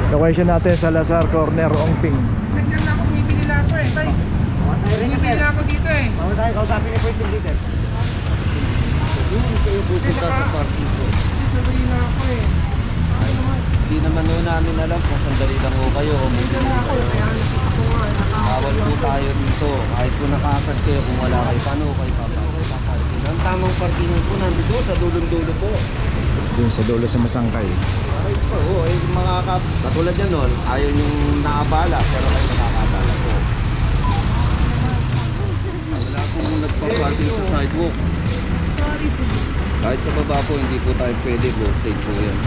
Location natin sa Lazar Corner, Ongping. Nandiyan na ako, bibili na ako eh. Tay, bibili na ako dito eh. Bago tayo, kausapin niyo po yung leader. Doon kayo pupunta sa parking po. Bibili na ako eh. Hindi naman ho namin alam kung sandali lang ho kayo o may Nandiyan na ako eh. Kaya ako nga, bawal po tayo dito. Kahit po nakakad kayo kung wala kayo, paano kayo papaparking? Ang tamang parkingan po nandito sa dulong-dulo po. Yung sa dulo sa Masangkay. Kahit po, ay mga katulad yan nun, ayaw yung naabala pero kayo nakakatala po. Wala pong nagpa-parking sa sidewalk. Kahit sa baba po, hindi po tayo pwede po. State po yan.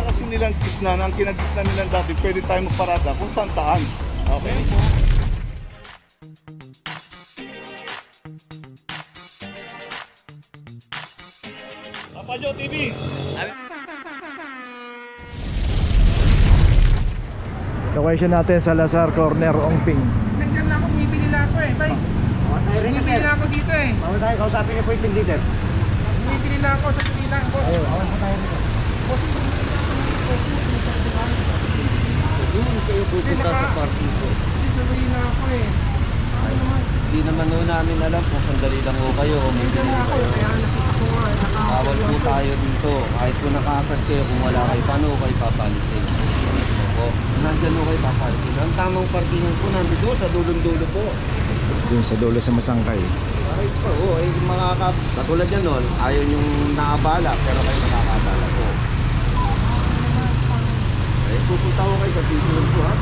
Kasi nilang gisnan, ang kinagisnan nilang dati, pwede tayo magparada kung saan taan. Okay? Papajo TV! Location natin sa Lazar Corner, Ongping. nandiyan na ako, bibili na ako eh. Tay, bibili na ako dito eh. Bago tayo, kausapin niyo po yung leader. Bibili na ako sa bilang ko. Awan po tayo dito. Doon kayo pupunta sa parking po. Bibili na ako eh. Hindi naman ho namin alam kung sandali lang ho kayo o may Nandiyan bili na ako eh. kayo. Kaya ako nga, Bawal po tayo dito. Kahit po nakakad kayo kung wala kayo, paano kayo papalitin? Opo. Nandyan ho kayo papalitin. Ang tamang parkingan po nandito sa dulong-dulo po. Yung sa dulo sa Masangkay. Kahit po, ay mga katulad yan nun, ayaw yung naabala pero kayo nakakatala po. Eh, pupunta ko kayo sa T-Zone po ha.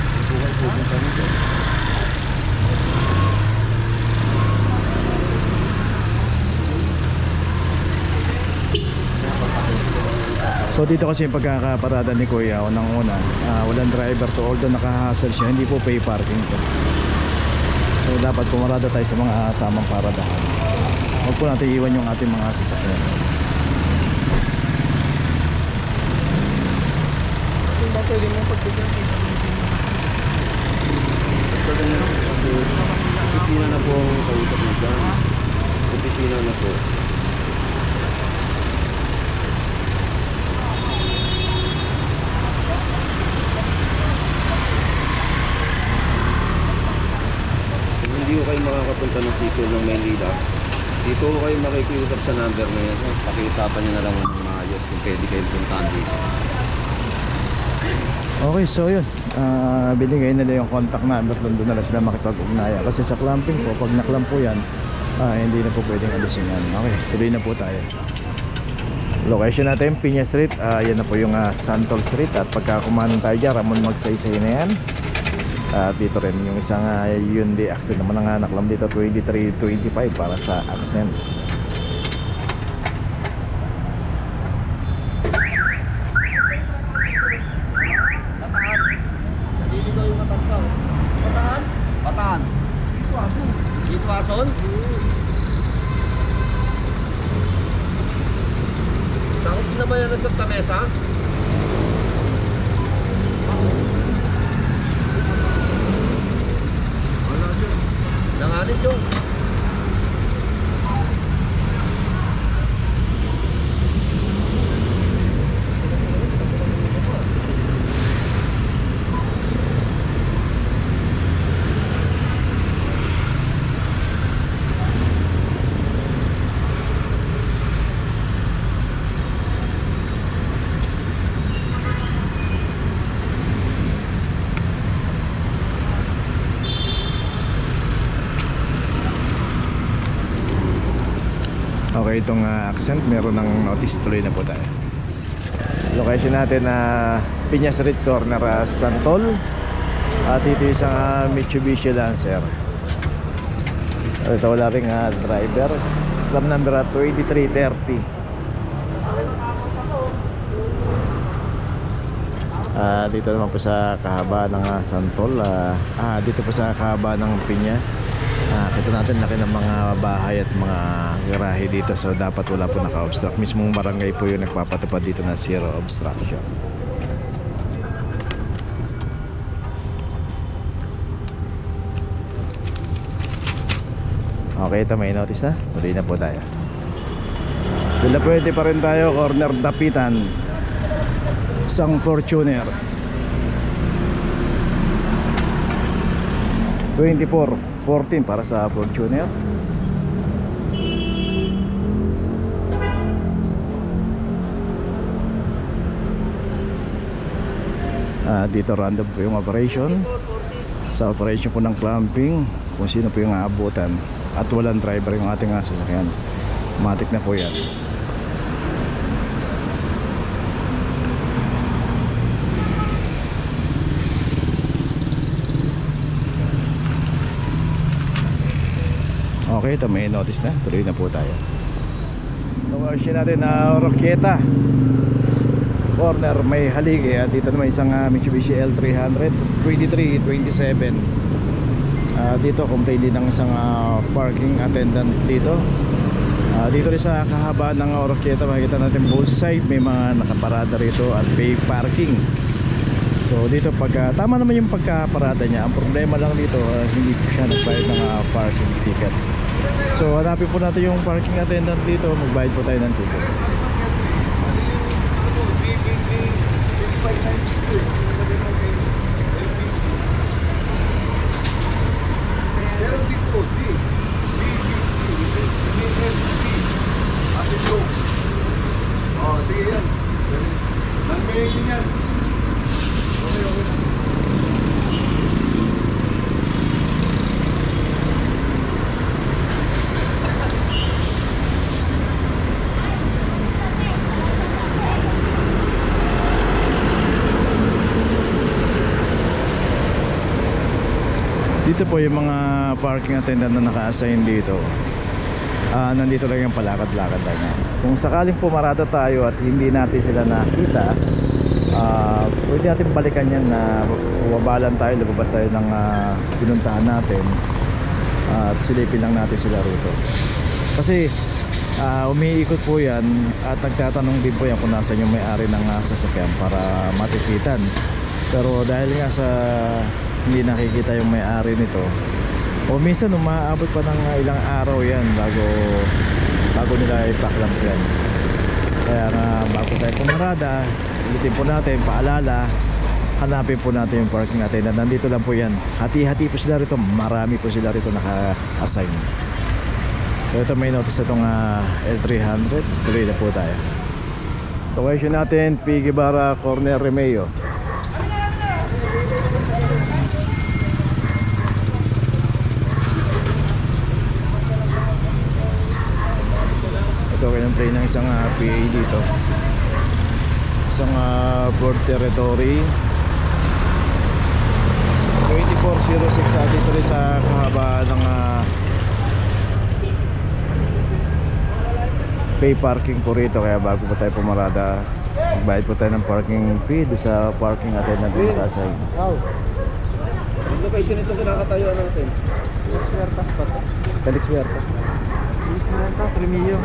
Hindi po kayo pupunta nito. So dito kasi yung pagkakaparada ni Kuya, unang-una, walang driver to, although naka-hassle siya, hindi po pay parking to. So dapat pumarada tayo sa mga tamang paradahan. Huwag po natin iwan yung ating mga sasakyan. Kung ba pwede mo pagbigyan dito? Opisina na po ang kausap na dyan. Opisina na po. Kung hindi ko kayo makakapunta ng sitio ng Maynila, dito ko kayo makikiusap sa number na yan. Pakiusapan nyo na lang ng maayos kung pwede kayong puntahan dito. Okay, so yun, binigay nila yung contact number, doon na lang sila makipag-ugnayan. Kasi sa clamping po, pag naklamp po yan, hindi na po pwedeng alisin yan. Okay, tuloy na po tayo. Location natin, Piña Street, yan na po yung Santol Street. At pagka kumanan tayo dyan, Ramon Magsaysay na yan. At dito rin yung isang Hyundai Accent naman ang naklam dito, 2325 para sa Accent. Dito yung matansaw. Bataan? Bataan. Dito ason? Takot na ba yan sa Tamesa? Nanganit yung Okay, itong Accent, meron ng notice, tuloy na po tayo. Location natin na Piña Street Corner, Santol. At ito yung isang Mitsubishi Lancer. Ito wala rin driver. Club number 2330. Dito naman po sa kahaba ng Santol. Dito po sa kahaba ng Piña. Kita natin laki ng mga bahay at mga garahe dito, so dapat wala po naka-obstruct. Mismong barangay po yung nagpapatupad dito na zero obstruction. Okay, ito may notice na. Tuloy na po tayo. Dila pwede pa rin tayo, corner Dapitan, isang Fortuner 24-14 para sa Fortuner. Dito random po yung operation. Sa operation po ng clamping, kung sino po yung aabutan, at walang driver yung ating sasakyan, matik na po yan. Okay, ito may notice na. Tuloy na po tayo. Location natin na Oroquieta corner may haligi. Dito naman isang Mitsubishi L300 2327. Dito complain din ng isang parking attendant dito. Dito rin sa kahabaan ng Oroquieta, makikita natin both side may mga nakaparada rito at pay parking. So dito pag tama naman yung pagkaparada niya, ang problema lang dito hindi po siya nagbayad ng parking ticket. So hanapin po natin yung parking attendant dito, magbayad po tayo ng ticket. Dito po yung mga parking attendant na naka-assign dito. Nandito lang yung palakad-lakad lang. Kung sakaling pumarada tayo at hindi natin sila nakita, pwede natin balikan yan na bumabalan tayo, lumabas tayo ng pinuntahan natin at silipin lang natin sila rito. Kasi umiikot po yan at nagtatanong din po yan kung nasan yung may-ari ng sasakyan para matikitan. Pero dahil nga sa hindi nakikita yung may-ari nito, o minsan umaabot pa ng ilang araw yan bago nila ipaklamp yan. Kaya nga bago tayo pumarada, ulitin po natin, paalala, hanapin po natin yung parking attendant. Nandito lang po yan, hati-hati po sila rito, marami po sila rito naka-assign. So ito may notice itong L300. Tuloy na po tayo. Location natin, P. Guevara, corner Remeo. Ito kayong play ng isang PA dito, isang Ford Territory 2406. Dito rin sa kahaba ng pay parking po rito. Kaya bago po tayo pumarada, magbayad po tayo ng parking fee doon sa parking attendant na nakasay. Yung location ito kinakatayuan natin. Felix Huertas pa to. Felix Huertas, Remillo.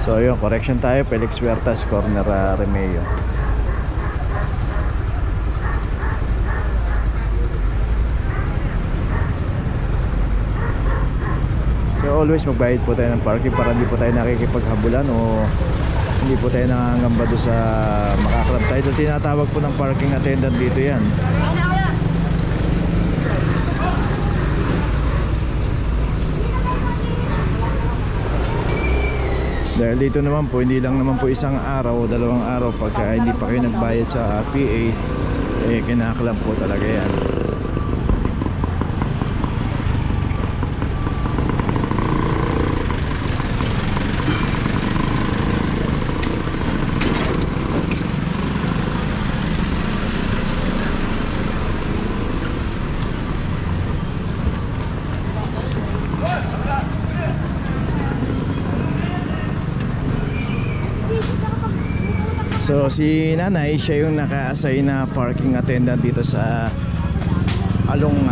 So yun, correction tayo, Felix Huertas, corner Remeo. So always magbayad po tayo ng parking para hindi po tayo nakikipaghabulan o hindi po tayo nangangamba doon sa makakrab tayo. Doon tinatawag po ng parking attendant dito yan. Dahil dito naman po, hindi lang naman po isang araw o dalawang araw pagka hindi pa kayo nagbayad sa PA, kinaklam po talaga yan. So si nanay, siya yung naka-assign na parking attendant dito sa along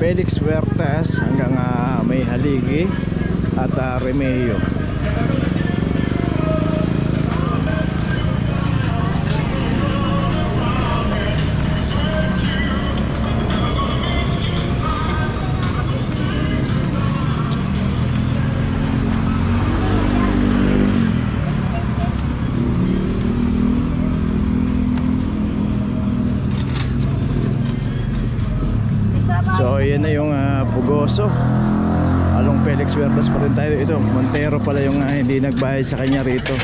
Felix Huertas hanggang may haligi at Remeo. Pugoso. Along Felix Huertas pa rin tayo. Ito, Montero pala yung hindi nagbayad sa kanya rito.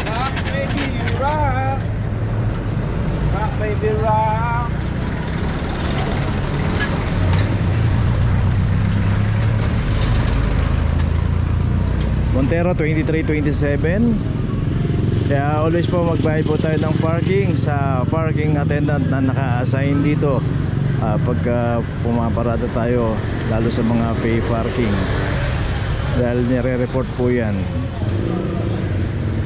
Rock baby rock. Rock baby rock. Montero 2327. Kaya always po magbayad po tayo ng parking sa parking attendant na naka-assign dito pagka pumaparada tayo, lalo sa mga pay parking, dahil nire-report po yan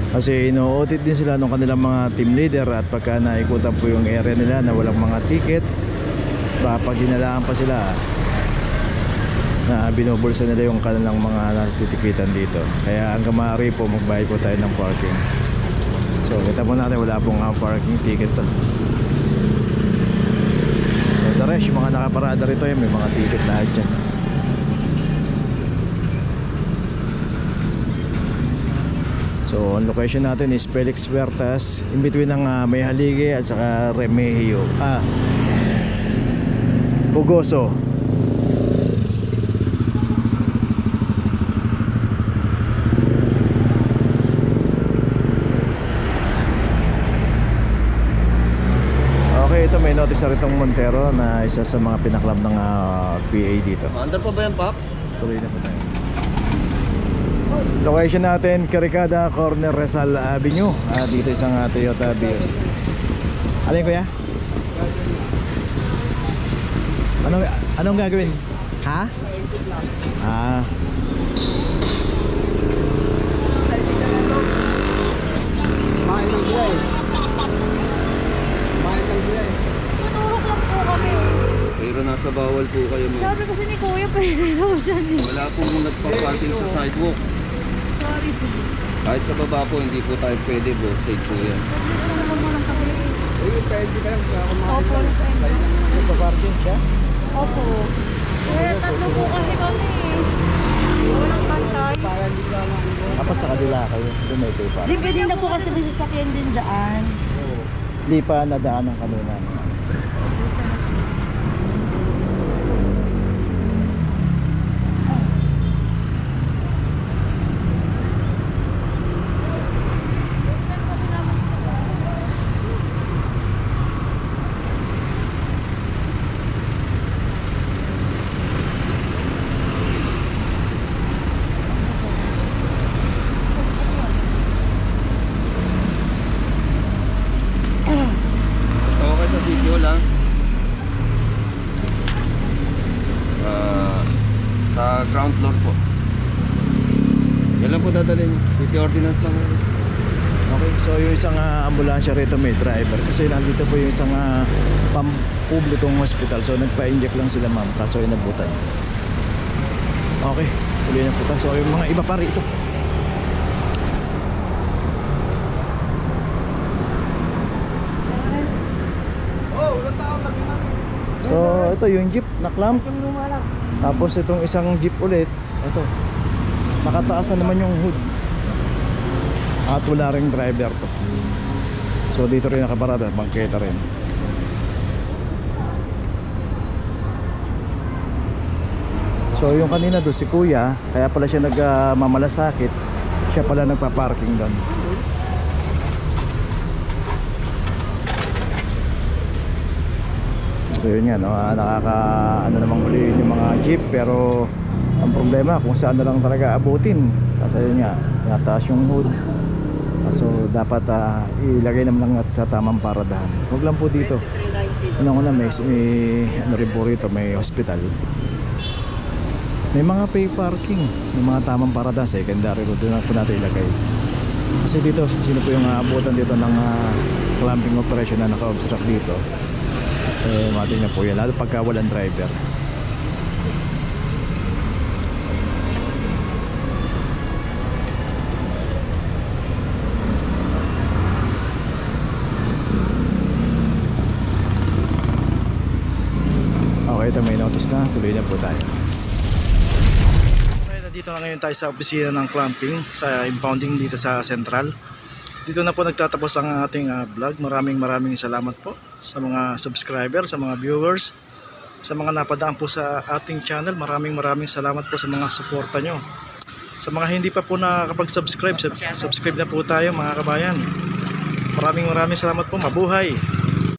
kasi ino-audit din sila ng kanilang mga team leader, at pagka naikutan po yung area nila na walang mga ticket, baka ginalaan pa sila na binubulsa nila yung kanilang mga natitikitan dito. Kaya hanggang maaari po magbayad po tayo ng parking. So kita po natin, wala pong parking ticket to. So the rest, yung mga nakaparada rito, may mga ticket lahat dyan. So ang location natin is Felix Huertas, in between ng May Halige at saka Remigio, Pugoso. Okay, ito may notice na ritong Montero na isa sa mga pinaklab ng PA dito. Andar pa ba yan, Pap? Tuloy na po tayo. Location natin, Caricada, corner Rizal Avenue. Dito isang Toyota Vios. Alin kuya? Anong gagawin? Ha? Tutulog lang po kami. Pero nasa bawal po kayo, ma'am. Sabi kasi ni Kuya, pwede daw siya eh. Wala pong nagpa-parking sa sidewalk. Sorry po. Kahit sa baba po, hindi po tayo pwede, both side po yan. Ano naman mo lang kami. Pwede ka lang sa Opo, Nagpa-parking siya? Opo. Eh, tatlo po kasi kami. Walang pantay. Dapat sa kabila kayo. Doon may pay parking. Di pwede na po kasi may sasakyan din daan. Hindi pa nadaan ng kanina. Okay sa sitio lang. Sa ground floor po. Yan lang po dadalhin. City ordinance lang. Okay, so yung isang ambulansya rito may driver kasi nandito po yung isang pampublikong hospital, so nagpa-inject lang sila ma'am, kaso inabutan. Okay, tuloy na po tayo. So yung mga iba pa rito. So ito yung jeep na clamp. Tapos itong isang jeep ulit, ito nakataas na naman yung hood at wala ring driver to. So dito rin nakaparada, bangketa rin. So yung kanina doon si kuya, kaya pala siya nagmamalasakit, siya pala nagpa-parking doon. So yun nga, no? Ano namang huliin yung mga jeep, pero ang problema kung saan na lang talaga abutin. Kasi yun nga, nataas yung hood. So dapat ilagay naman lang natin sa tamang paradahan. Huwag lang po dito. Una may ano rin po rito, may hospital. May mga pay parking, may mga tamang paradahan, secondary road, doon po natin ilagay. Kasi dito, sino po yung abutan dito ng clamping operation na naka-obstruct dito, matin na po yan, lalo pagka walang driver. Okay, ito may notice na, tuloy na po tayo. Okay, nandito na ngayon tayo sa opisina ng clamping, sa impounding dito sa Central. dito na po nagtatapos ang ating vlog. Maraming salamat po sa mga subscriber, sa mga viewers, sa mga napadaan po sa ating channel. Maraming salamat po sa mga suporta nyo. Sa mga hindi pa po nakakapag-subscribe, subscribe na po tayo mga kabayan. Maraming salamat po. Mabuhay!